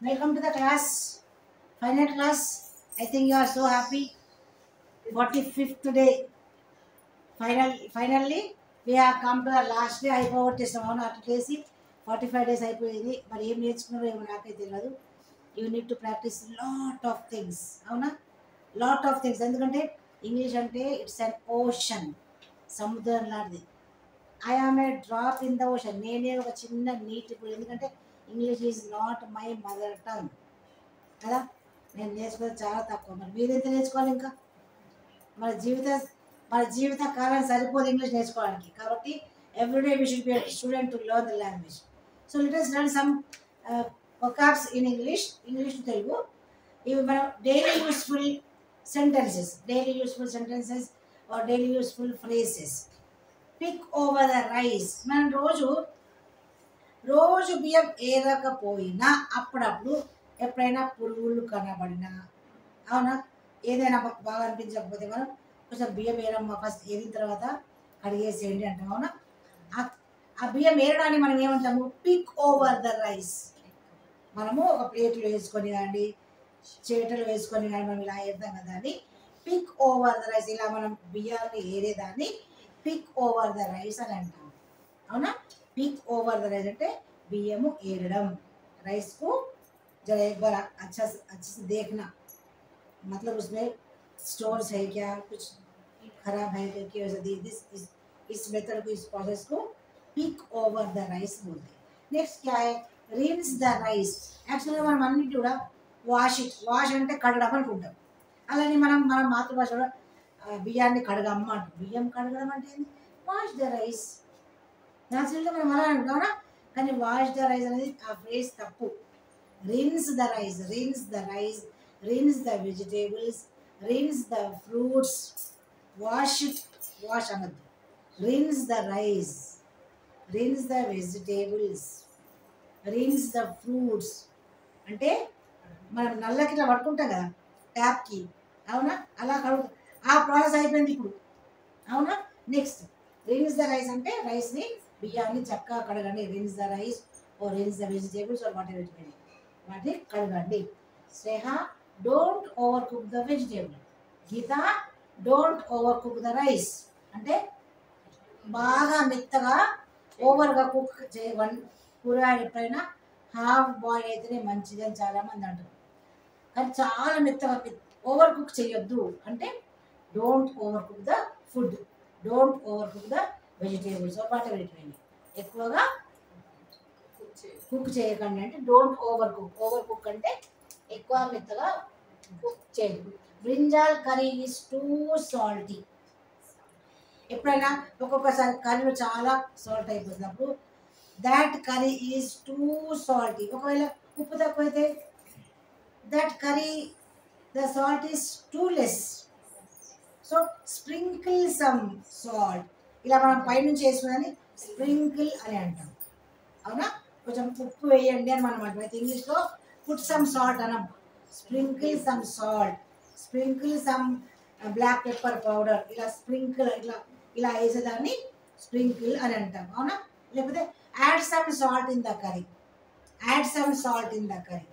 Welcome to the class, final class. I think you are so happy. 45th day. Finally, we have come to the last day. అయిపోగొట్టేసాం అట్లా చేసి 45 days అయిపోయింది. మరి ఏం నేర్చుకున్నారో ఏమో నాకైతే తెలియదు. You need to practice lot of things. అవునా, lot of things. ఎందుకంటే ఇంగ్లీష్ అంటే ఇట్స్ అన్ ఓషన్, సముద్రం లాంటిది. I am a drop in the ocean. నేనే ఒక చిన్న నీటి పొడి. ఎందుకంటే English is not my mother tongue కదా. నేను నేర్చుకునేది చాలా తక్కువ. మరి మీరెంత నేర్చుకోవాలి ఇంకా? మన జీవిత మన జీవిత కాలం సరిపోదు ఇంగ్లీష్ నేర్చుకోవడానికి. కాబట్టి everyday we should be student to learn the language. So let us learn some vocabs in English to Telugu. ఇవి మనం daily useful sentences or daily useful phrases. Pick over the rice. మనం రోజు బియ్యం ఏరకపోయినా అప్పుడప్పుడు ఎప్పుడైనా పురుగులు కనబడినా, అవునా, ఏదైనా బాగా అనిపించకపోతే మనం కొంచెం బియ్యం ఏరమ్మ ఫస్ట్ ఏరిన తర్వాత కడిగేసేయండి అంటాం. అవునా, ఆ బియ్యం ఏరడాన్ని మనం ఏమంటాము? Pick over the rice. మనము ఒక ప్లేట్లో వేసుకొని కానీ చేటలు వేసుకొని కానీ మనం ఇలా ఏరుతాం కదా, అని పిక్ ఓవర్ ద రైస్. ఇలా మనం బియ్యాన్ని ఏరేదాన్ని పిక్ ఓవర్ ద రైస్ అని అంటాం. అవునా, पिक ओवर द राइस అంటే బియ్యము ఏరడం. राइस को जरा एक बार अच्छे से देखना, मतलब उसमें स्टोन्स है क्या, कुछ खराब है क्या, कि वैसे दिस इस मेथड को, इस प्रोसेस को पिक ओवर द राइस बोलते हैं. नेक्स्ट क्या है? Rinse the rice. యాక్చువల్గా మనం అన్నిటి కూడా వాష్ అంటే కడగడం అనుకుంటాం. అలానే మనం మన మాతృభాషలో బియ్యాన్ని కడగమ్మ అంటాం. బియ్యం కడగడం అంటే ఏంది? Wash the rice. న్యాచురల్గా మనం అలా అంటాం. కానీ వాష్ ద రైస్ అనేది ఆ ఫ్రేజ్ తప్పు. Rinse the rice, rinse the vegetables, rinse the fruits. Wash అనద్దు. Rinse the rice, rinse the vegetables, rinse the fruits. అంటే మనం నల్లకి ఇట్లా పట్టుకుంటాం కదా ట్యాప్కి, అవునా, అలా కడుగుతాం. ఆ ప్రాసెస్ అయిపోయింది ఇప్పుడు. అవునా, నెక్స్ట్ రిన్స్ ద రైస్ అంటే రైస్ని, బియ్యాన్ని చక్కగా కడగండి. Rinse the rice or rinse the vegetables or whatever it may be, వాటిని కడగండి. Sneha, don't overcook the vegetable. Geetha, don't overcook the rice. అంటే బాగా మెత్తగా ఓవర్గా కుక్ చేయవని. కూరగాయలు ఎప్పుడైనా హాఫ్ బాయిల్ అయితేనే మంచిది అని చాలామంది అంటారు. కానీ చాలా మెత్తగా ఓవర్ కుక్ చేయొద్దు. అంటే don't overcook the food, don't overcook the vegetables or whatever it may be. ఎక్కువగా కుక్ చేయకండి. అంటే డోంట్ ఓవర్ కుక్ అంటే ఎక్కువ మెత్తగా కుక్ చేయదు. Brinjal curry is too salty. ఎప్పుడైనా ఒక్కొక్కసారి కర్రీలో చాలా సాల్ట్ అయిపోతున్నప్పుడు that curry is too salty. ఒకవేళ ఉప్పు తక్కువైతే that curry the salt is too less. So sprinkle some salt. ఇలా మనం పైనుంచి వేసుకుని స్ప్రింకిల్ అని అంటాం. అవునా, కొంచెం ఉప్పు వేయండి అని మనం అంటాం. అయితే ఇంగ్లీష్లో పుట్ సమ్ సాల్ట్ అనం. Sprinkle some salt, sprinkle some black pepper powder. ఇలా స్ప్రింకిల్ ఇలా వేసేదాన్ని స్ప్రింకిల్ అని అంటాం. అవునా, లేకపోతే add some salt in the curry, add some salt in the curry.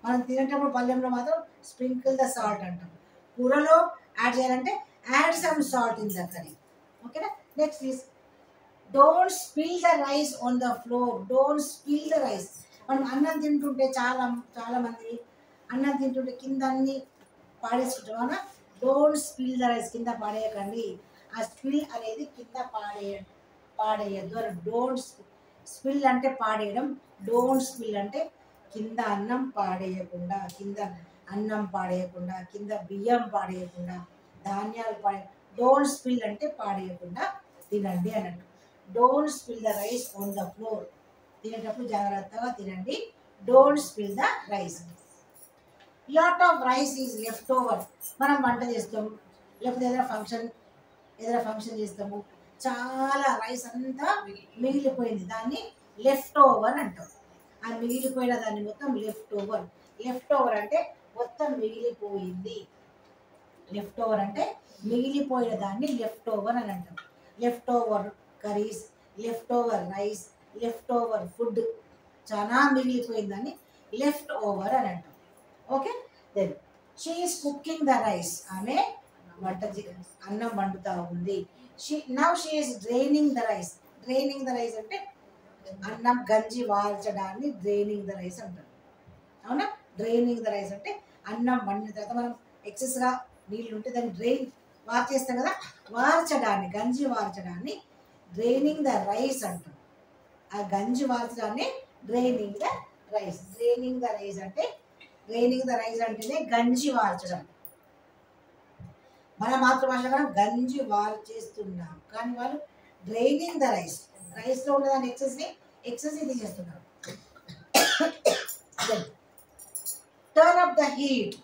మనం తినేటప్పుడు పళ్ళెంలో మాత్రం స్ప్రింకిల్ ద సాల్ట్ అంటాం. కూరలో యాడ్ చేయాలంటే add some salt in the curry. ఓకేనా, next is don't spill the rice on the floor. Don't spill the rice. మనం అన్నం తింటుంటే చాలా మంది అన్నం తింటుంటే కింద అన్ని పాడేసుకుంటాం. అవునా, డోంట్ స్పిల్ ద రైస్. కింద పాడేయకండి. ఆ స్పిల్ అనేది కింద పాడేయద్దు. డోంట్ స్పిల్ అంటే పాడేయడం, డోంట్ స్పిల్ అంటే కింద అన్నం పాడేయకుండా, కింద బియ్యం పాడేయకుండా, ధాన్యాలు డోంట్ స్పిల్ అంటే పాడేయకుండా తినండి అన్నట్టు. Don't spill the rice on the floor. తినేటప్పుడు జాగ్రత్తగా తినండి. Don't spill the rice. Lot of rice is left over. మనం వంట చేస్తాము, లేకపోతే ఏదైనా ఫంక్షన్ చేస్తాము, చాలా రైస్ అంతా మిగిలిపోయింది, దాన్ని లెఫ్ట్ ఓవర్ అంటాం. ఆ మిగిలిపోయిన దాన్ని మొత్తం లెఫ్ట్ ఓవర్ అంటే మొత్తం మిగిలిపోయింది. లెఫ్ట్ ఓవర్ అంటే మిగిలిపోయిన దాన్ని లెఫ్ట్ ఓవర్ అని అంటాం. Leftover curries, leftover rice, leftover food, చాలా మిగిలిపోయిందని లెఫ్ట్ ఓవర్ అని అంటాం. Okay, then she is cooking the rice. ఆమె అన్నం వండుతా ఉంది. She is draining the rice. Draining the rice అంటే అన్నం గంజి వార్చడాన్ని డ్రైనింగ్ ద రైస్ అంటారు. అవునా, డ్రైనింగ్ ద రైస్ అంటే అన్నం వండిన తర్వాత మనం ఎక్సెస్గా నీళ్ళు ఉంటే దాన్ని డ్రైన్ వార్చేస్తాం కదా, వార్చడాన్ని గంజి వార్చడాన్ని డ్రైనింగ్ ద రైస్ అంటాం. ఆ గంజి వార్చడాన్ని draining the rice. Draining the rice అంటే అంటేనే గంజి వార్చడం. మన మాతృభాషలో గంజి వార్చేస్తున్నాం, కానీ వాళ్ళు డ్రైనింగ్ ద రైస్. రైస్లో ఉన్నదాన్ని ఎక్సెస్ తీసేస్తున్నారు. Turn up the heat.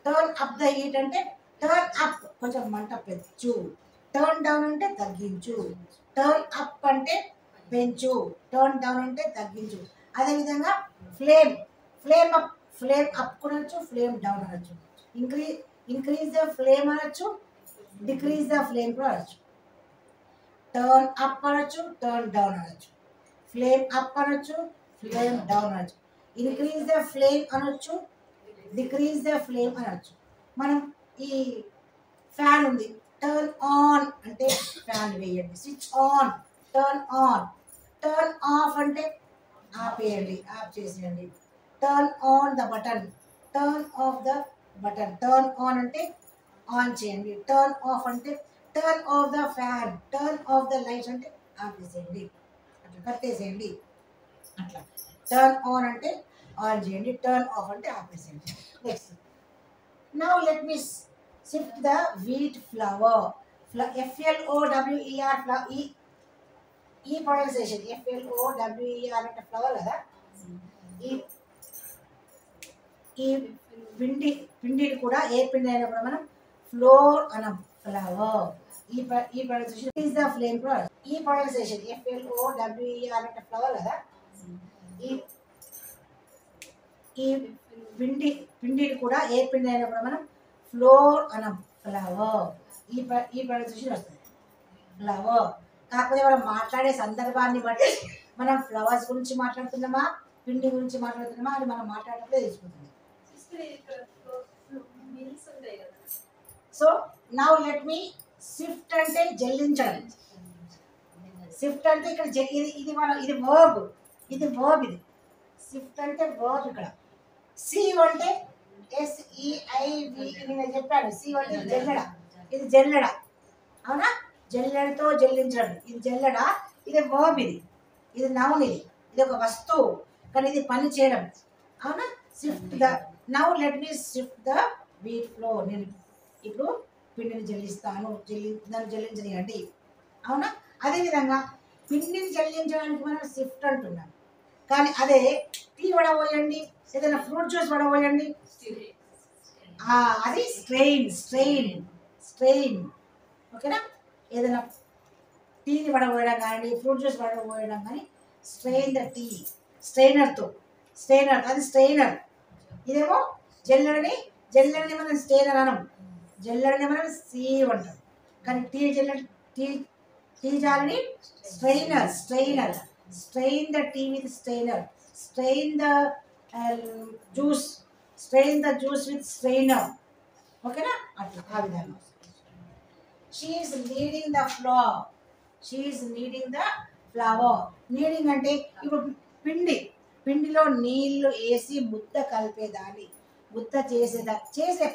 Turn up the heat అంటే టర్న్ అప్ కొంచెం మంట పెంచు, టర్న్ డౌన్ అంటే తగ్గించు. టర్న్ అప్ అంటే పెంచు, టర్న్ డౌన్ అంటే తగ్గించు. అదేవిధంగా ఫ్లేమ్ అప్ కూడా అనొచ్చు, ఫ్లేమ్ డౌన్ అనొచ్చు. ఇంక్రీజ్ ద ఫ్లేమ్ అనొచ్చు, డిక్రీజ్ ద ఫ్లేమ్ కూడా అనొచ్చు. టర్న్ అప్ అనొచ్చు, టర్న్ డౌన్ అనొచ్చు. ఫ్లేమ్ అప్ అనొచ్చు, ఫ్లేమ్ డౌన్ అనొచ్చు. ఇంక్రీజ్ ద ఫ్లేమ్ అనొచ్చు, డిక్రీజ్ ద ఫ్లేమ్ అనొచ్చు. మనం ఈ ఫ్యాన్ ఉంది, టర్న్ ఆన్ అంటే ఫ్యాన్ వేయండి, switch on, turn on. Turn off అంటే ఆపేయండి, ఆఫ్ చేసేయండి. Turn on the button, turn off the button. Turn on అంటే ఆన్ చేయండి, టర్న్ ఆఫ్ అంటే turn off the fan, turn off the light అంటే ఆపేసేయండి, అట్లా కట్టేసేయండి. అట్లా టర్న్ ఆన్ అంటే ఆన్ చేయండి, టర్న్ ఆఫ్ అంటే ఆపేసేయండి. Next, now let me sift the wheat flour. FLOWER, ఈ ప్రొనౌన్సియేషన్ FLOWER అంటే ఫ్లవర్ కదా. ఈ పిండిని కూడా ఏ పిండి అయినా కూడా మనం ఫ్లోర్ అనం, ఫ్లవర్. ఈ pronunciation is the flame process. ఈ ప్రొనౌన్సియేషన్ FLOWER అంటే ఫ్లవర్ కదా. ఈ పిండిని కూడా ఏ పిండి అయినా కూడా మనం ఫ్లోర్ అనం, ఫ్లవర్. ఈ ప్రొనౌన్సియేషన్ వస్తుంది, ఫ్లవర్. కాకపోతే మనం మాట్లాడే సందర్భాన్ని బట్టి మనం ఫ్లవర్స్ గురించి మాట్లాడుతున్నామా, పిండి గురించి మాట్లాడుతున్నామా అని మనం మాట్లాడేటప్పుడే తెలుసుకుంటుంది. So now let me shift అంటే జల్లించడం. సిఫ్ట్ అంటే ఇక్కడ ఇది వర్బ్, ఇది సిఫ్ట్ అంటే వర్బ్. ఇక్కడ సీవ్ అంటే SEIV, నేను చెప్పాను. సీవ్ అంటే జల్లెడ, ఇది జల్లెడ. అవునా, జల్లెడతో జల్లించడం, ఇది జల్లెడ. ఇది వర్బ్, ఇది నౌన్, ఇది ఒక వస్తువు, కానీ ఇది పని చేయడం. అవునా, shift the. Now let me sift the wheat flour. నేను ఇప్పుడు పిండిని జల్లిస్తాను, దాన్ని జల్లించనియండి. అవునా, అదేవిధంగా పిండిని జల్లించడానికి మనం సిఫ్ట్ అంటున్నాం, కానీ అదే టీ వడబోయండి, ఏదైనా ఫ్రూట్ జ్యూస్ వడబోయండి, అది స్ట్రెయిన్. ఓకేనా, ఏదైనా టీని వడబోయడం కానీ ఫ్రూట్ జ్యూస్ వడబోయడం కానీ స్ట్రెయిన్ ద టీ, స్ట్రెయినర్, అది స్ట్రెయినర్. ఇదేమో జల్లెడని మనం స్ట్రెయినర్ అనం, జల్లెడని మనం సీవ్ అంటాం, కానీ టీ జాలిని strainer. Strain the tea with strainer, strain the juice with strainer. ఓకేనా, అట్లా ఆ విధంగా. She is kneading the flour. Kneading అంటే ఇప్పుడు పిండిలో నీళ్లు వేసి ముద్ద కలిపేదాన్ని, ముద్ద చేసే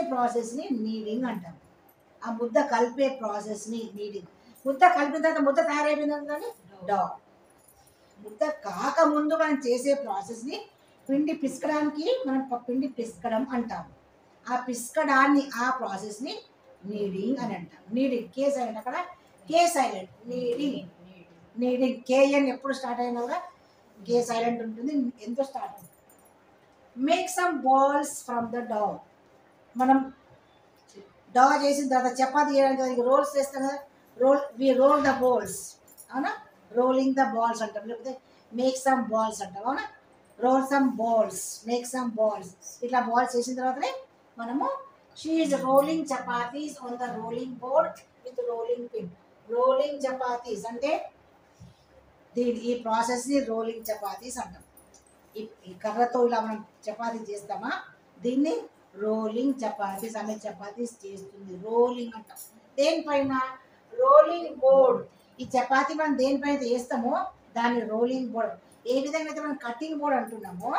ప్రాసెస్ని నీడింగ్ అంటాం. ఆ ముద్ద కలిపే ప్రాసెస్ని నీడింగ్. ముద్ద కలిపిన తర్వాత ముద్ద తయారైపోయిందని డౌ. ముద్ద కాకముందు మనం చేసే ప్రాసెస్ని పిండి పిసకడానికి మనం పిండి పిసకడం అంటాం. ఆ పిసకడాన్ని, ఆ ప్రాసెస్ని నీడింగ్ అని అంటాం. నీడింగ్, కే సైలెంట్, అక్కడ కే సైలెంట్. నీడింగ్ KN ఎప్పుడు స్టార్ట్ అయినా కూడా కే సైలెంట్ ఉంటుంది, ఎంతో స్టార్ట్ అవుతుంది. Make some balls from the dough. మనం డౌ చేసిన తర్వాత చపాతీ చేయడానికి రోల్స్ చేస్తాం కదా, రోల్ ద బాల్స్. అవునా, రోలింగ్ ద బాల్స్ అంటాం, లేకపోతే మేక్ సమ్ బాల్స్ అంటాం. అవునా, roll some balls, make some balls. ఇట్లా బాల్స్ చేసిన తర్వాతనే మనము she is rolling chapatis on the rolling board with rolling pin. Rolling chapatis అంటే ఈ ప్రాసెస్ని రోలింగ్ చపాతీస్ అంటాం. ఈ కర్రతో ఇలా మనం చపాతీ చేస్తామా, దీన్ని రోలింగ్ చపాతీస్ అనే చపాతీస్ చేస్తుంది. రోలింగ్ అంటాం. దేనిపైన? Rolling board. ఈ చపాతీ మనం దేనిపైన చేస్తామో దాన్ని రోలింగ్ బోర్డ్. ఏ విధంగా అయితే మనం కటింగ్ బోర్డ్ అంటున్నామో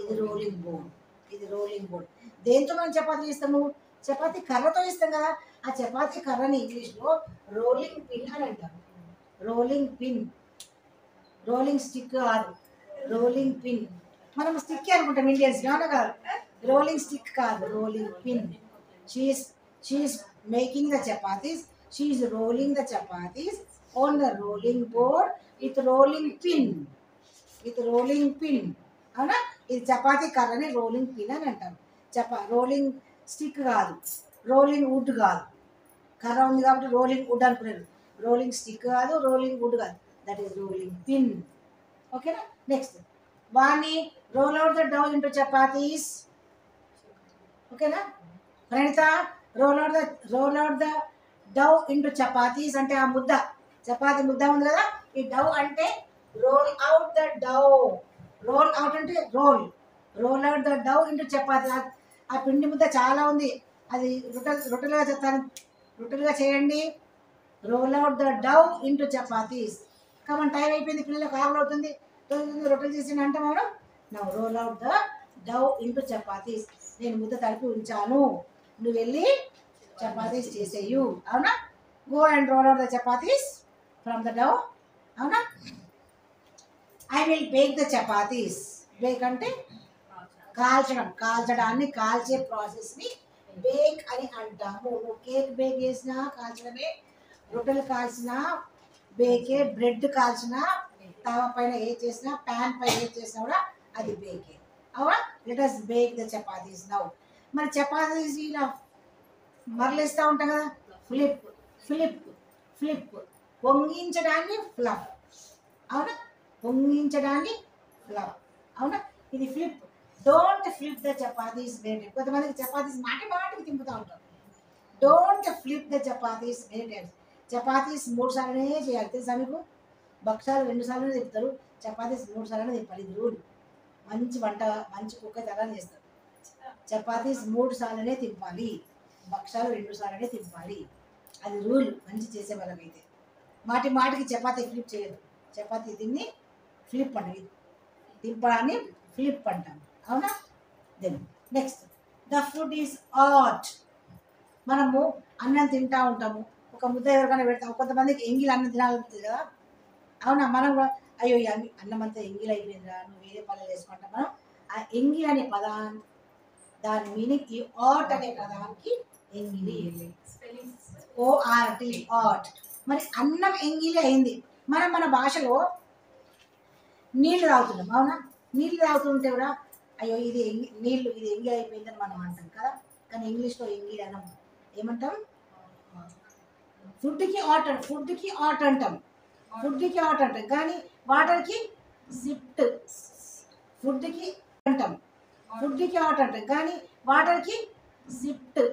ఇది రోలింగ్ బోర్డ్. ఇది రోలింగ్ బోర్డ్. దేంతో మనం చపాతీ చేస్తాము? చపాతీ కర్రతో ఇస్తాం కదా. ఆ చపాతీ కర్రని ఇంగ్లీష్లో రోలింగ్ పిన్ అని అంటారు. Rolling pin. రోలింగ్ స్టిక్ కాదు, రోలింగ్ పిన్. మనం స్టిక్ అనుకుంటాం ఇండియన్స్, అవునా కాదు? రోలింగ్ స్టిక్ కాదు, rolling pin. She is making the chapatis, she is rolling the chapatis on the rolling board with rolling pin. With rolling pin. అవునా? ఇది చపాతీ కర్రని రోలింగ్ పిన్ అని అంటాం. రోలింగ్ స్టిక్ కాదు, రోలింగ్ వుడ్ కాదు. కర్ర ఉంది కాబట్టి రోలింగ్ వుడ్ అనుకున్నారు. రోలింగ్ స్టిక్ కాదు, రోలింగ్ వుడ్ కాదు. That is rolling pin. ఓకేనా? Next, Vani roll out the dough into chapatis. ఓకేనా? Pranitha roll out the dough into chapatis అంటే ఆ ముద్ద, చపాతీ ముద్ద ఉంది కదా, ఈ డౌ అంటే roll out the dough. Roll out అంటే roll out the dough into chapati. ఆ పిండి ముద్ద చాలా ఉంది, అది రొట్టెలుగా చెప్తాను, రొట్టెలుగా చేయండి. Roll out the dough into chapatis. కాబట్టి టైం అయిపోయింది, పిల్లలకు ఆవులు అవుతుంది, రొట్టెలు చేసి అంటాం మనం. నా roll out the dough into chapatis. నేను ముద్ద తడిపి ఉంచాను, నువ్వు వెళ్ళి చపాతీస్ చేసేయు. అవునా? Go and roll out the chapatis from the dough. అవునా? I will bake the chapatis. Bake అంటే కాల్చడం, కాల్చడాన్ని, కాల్చే ప్రాసెస్ని బేక్ అని అంటాము. నువ్వు కేక్ బేక్ చేసినా కాల్చడమే, రొట్టెలు కాల్చినా బేకే, బ్రెడ్ కాల్చినా, తవ పైన ఏ చేసినా, ప్యాన్ పైన ఏ చేసినా కూడా అది బేకే. అవునా? Let us bake the chapatis now. మరి చపాతీస్ ఇలా మరలేస్తూ ఉంటాం కదా, ఫ్లిప్ ఫ్లిప్ ఫ్లిప్. పొంగించడాన్ని ఫ్లప్. అవునా? పొంగించడాన్ని ఫ్లప్. అవునా? ఇది flip. Don't flip the chapatis very. కొంతమందికి చపాతీస్ మాటి మాటికి తింపుతూ ఉంటారు. Don't flip the chapatis very times. Chapatis 3 సార్లనే చేయాలి, తెలుసా మీకు? భక్షాలు 2 సార్లు తిప్పుతారు, చపాతీస్ 3 సార్లు తిప్పాలి. ఇది రూల్. మంచి వంట, మంచి కుక్క తయారు చేస్తారు. చపాతీస్ 3 సార్లనే తిప్పాలి, భక్షాలు 2 సార్లనే తిప్పాలి. అది రూల్ మంచి చేసే వాళ్ళకైతే. మాటి మాటికి చపాతీ ఫ్లిప్ చేయదు. చపాతీ దీన్ని ఫ్లిప్ అంటారు, తిప్పడాన్ని ఫ్లిప్ అంటాం. అవునా? Then next, the food is art. మనము అన్నం తింటూ ఉంటాము, ఒక ముద్ద ఎవరికైనా పెడతాము. కొంతమందికి ఎంగిల్ అన్నం తినాలనిపిస్తుంది కదా. అవునా? మనం కూడా అయ్యో అన్నం అంతా ఎంగిల్ అయిపోయిందిరా, నువ్వు వేరే పనులు వేసుకుంటాం. మనం ఆ ఎంగిల్ అనే పదాన్ని, దాని మీనింగ్ ఈ ఆర్ట్ అనే పదానికి ఎంగిలి, ORT, ఆర్ట్. మరి అన్నం ఎంగిలి అయింది. మనం మన భాషలో నీళ్లు తాగుతున్నాం. అవునా? నీళ్లు తాగుతుంటే కూడా అయ్యో ఇది నీళ్ళు, ఇది ఎంగిలి అయిపోయిందని మనం అంటాం కదా. కానీ ఇంగ్లీష్లో ఎంగిలి అనం, ఏమంటాం? ఫుడ్కి ఆర్ట్ అంటాం. ఫుడ్కి ఆర్ట్ అంటాం, ఫుడ్కి ఆర్ట్ అంటాం. కానీ వాటర్కి సిప్ట్. ఫుడ్కి అంటాం, ఫుడ్కి ఆర్ట్ అంటాం. కానీ వాటర్కి సిప్ట్.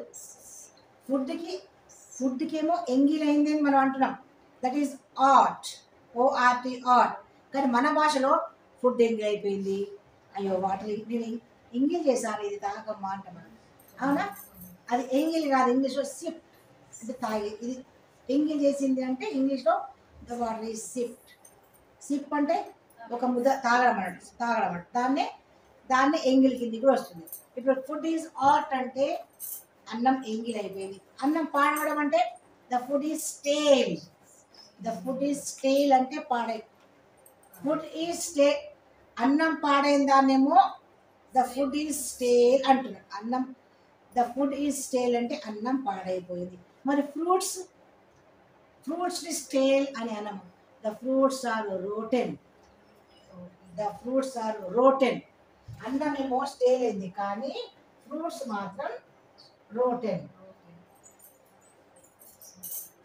ఫుడ్కేమో ఎంగిల్ అయింది అని మనం అంటున్నాం. That is art, ORT, art. కానీ మన భాషలో ఫుడ్ ఎంగిల్ అయిపోయింది, అయ్యో వాటర్ నేను ఎంగిల్ చేశాను, ఇది తాగమ్మా అంటాం. అవునా? అది ఎంగిల్ కాదు, ఇంగ్లీష్లో సిప్ అంటే తాగి. ఇది ఎంగిల్ చేసింది అంటే ఇంగ్లీష్లో the water is sipped. SIP అంటే ఒక ముద్ద తాగడం అన్నట్టు, దాన్ని ఎంగిల్ కింది కూడా వస్తుంది. ఇప్పుడు ఫుడ్ ఈజ్ ఆర్ట్ అంటే అన్నం ఎంగిల్ అయిపోయింది. అన్నం పాడవడం అంటే the food is stale. The food is stale అంటే పాడై. ఫుడ్ ఈజ్ స్టే, అన్నం పాడైన దాన్నేమో ద ఫుడ్ ఈజ్ స్టేల్ అంటున్నారు. అన్నం, ద ఫుడ్ ఈజ్ స్టేల్ అంటే అన్నం పాడైపోయింది. మరి ఫ్రూట్స్ని స్టేల్ అని అనము. The fruits are rotten. The fruits are rotten. అన్నం ఏమో స్టేల్ అయింది, కానీ ఫ్రూట్స్ మాత్రం రోటెన్.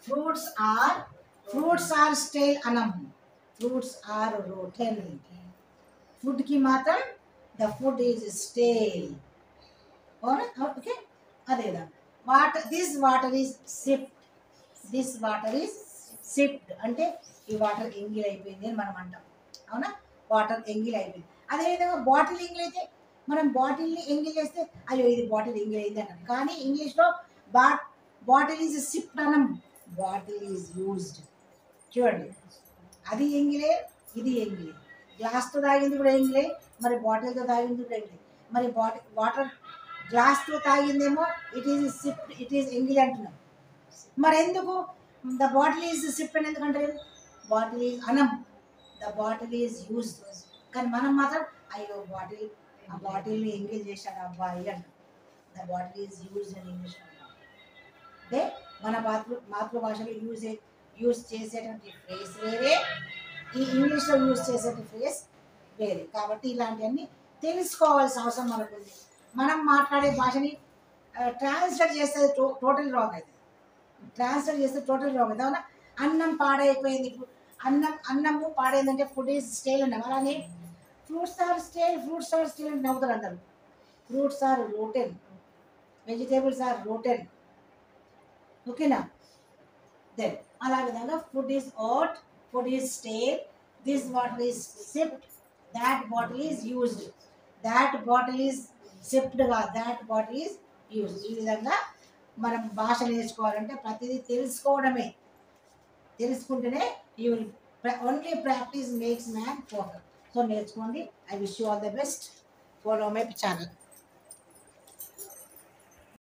ఫ్రూట్స్ ఆర్ స్టేల్ అనము, ఫ్రూట్స్ ఆర్ రోటెన్. ఫుడ్కి మాత్రం the food is stale. Okay? అదేదా this water is sipped. This water is sipped అంటే ఈ వాటర్ ఎంగిల్ అయిపోయింది అని మనం అంటాం. అవునా? వాటర్ ఎంగిల్ అయిపోయింది. అదేవిధంగా బాటిల్ ఎంగిల్ అయితే మనం బాటిల్ని ఎంగిల్ చేస్తే అయ్యో ఇది బాటిల్ ఎంగిల్ అయింది అన్నాం. కానీ ఇంగ్లీష్లో బాటిల్ ఈజ్ సిప్డ్ అనం, బాటిల్ ఈజ్ యూజ్డ్. చూడండి, అది ఎంగిలే, ఇది ఎంగిలే. గ్లాస్తో తాగింది కూడా ఎంగిలే, మరి బాటిల్తో తాగింది కూడా ఎంగిలే. మరి వాటర్ గ్లాస్తో తాగిందేమో it is sipped, it is ఎంగిల్ అంటున్నాం. మరి ఎందుకు ద బాటిల్ ఈజ్ సిప్డ్ అని ఎందుకంటే బాటిల్ ఈజ్ అనం, ద బాటిల్ ఈజ్ యూజ్డ్. కానీ మనం మాత్రం అయ్యో బాటిల్, ఆ బాటిల్ని ఎంగిల్ చేశాడు అబ్బాయి అంటాం. ద బాటిల్ ఈజ్ యూజ్డ్ అని ఇంగ్లీష్ అంటాం. అంటే మన మాతృభాషలో యూజ్ చేసేటువంటి ఫ్రేజ్ వేరే, ఈ ఇంగ్లీష్లో యూజ్ చేసేటువంటి ఫ్రేజ్ వేరే. కాబట్టి ఇలాంటివన్నీ తెలుసుకోవాల్సిన అవసరం మనకు ఉంది. మనం మాట్లాడే భాషని ట్రాన్స్లేట్ చేస్తే టోటల్ రాంగ్ అవుతుంది. ట్రాన్స్లేట్ చేస్తే టోటల్ రాంగ్ అవుతుంది. అవునా? అన్నం పాడైపోయింది. ఇప్పుడు అన్నము పాడైందంటే ఫుడ్ ఈజ్ స్టేల్ అన్నాం. అలానే ఫ్రూట్స్ ఆర్ స్టేల్ అని నవ్వుతారు అందరు. Fruits are rotten, vegetables are rotten. ఓకేనా? దెన్ అలా విధంగా food is hot, food is stale, this bottle is sipped, that bottle is used, that bottle is సిప్డ్గా, దాట్ బాటిల్ ఈజ్ యూజ్డ్. ఈ విధంగా మనం భాష నేర్చుకోవాలంటే ప్రతిదీ తెలుసుకోవడమే. తెలుసుకుంటేనే you will only practice makes man perfect. So నేర్చుకోండి. I wish you all the best. Follow my channel.